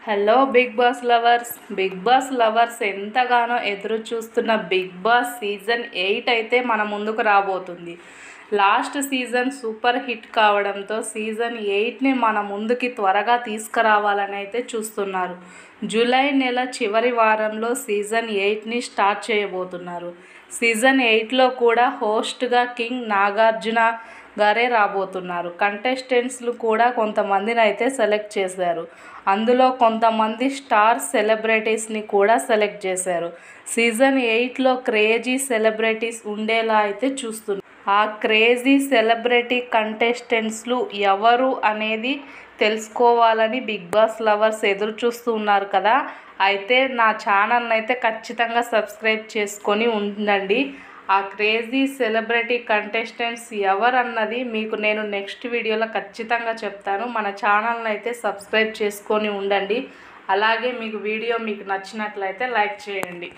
Hello big boss lovers ఎంతగానో ఎదురు చూస్తున్న బిగ్ బాస్ సీజన్ 8 అయితే మన ముందుకు రాబోతుంది. లాస్ట్ సీజన్ సూపర్ హిట్ కావడంతో సీజన్ 8ని మన ముందుకి త్వరగా తీసుకురావాలని అయితే చూస్తున్నారు. జూలై నెల చివరి వారంలో సీజన్ 8ని స్టార్ట్ చేయబోతున్నారు. సీజన్ 8లో కూడా హోస్ట్గా కింగ్ నాగార్జున గారే రాబోతున్నారు. కంటెస్టెంట్స్లు కూడా కొంతమందిని అయితే సెలెక్ట్ చేశారు. అందులో కొంతమంది స్టార్ సెలబ్రిటీస్ని కూడా సెలెక్ట్ చేశారు. సీజన్ 8లో క్రేజీ సెలబ్రిటీస్ ఉండేలా అయితే చూస్తున్నారు. ఆ క్రేజీ సెలబ్రిటీ కంటెస్టెంట్స్లు ఎవరు అనేది తెలుసుకోవాలని బిగ్ బాస్ లవర్స్ ఎదురు చూస్తూ ఉన్నారు కదా. అయితే నా ఛానల్ని అయితే ఖచ్చితంగా సబ్స్క్రైబ్ చేసుకొని ఉండండి. ఆ క్రేజీ సెలబ్రిటీ కంటెస్టెంట్స్ ఎవరన్నది మీకు నేను నెక్స్ట్ వీడియోలో ఖచ్చితంగా చెప్తాను. మన ఛానల్ని అయితే సబ్స్క్రైబ్ చేసుకొని ఉండండి. అలాగే మీకు వీడియో నచ్చినట్లయితే లైక్ చేయండి.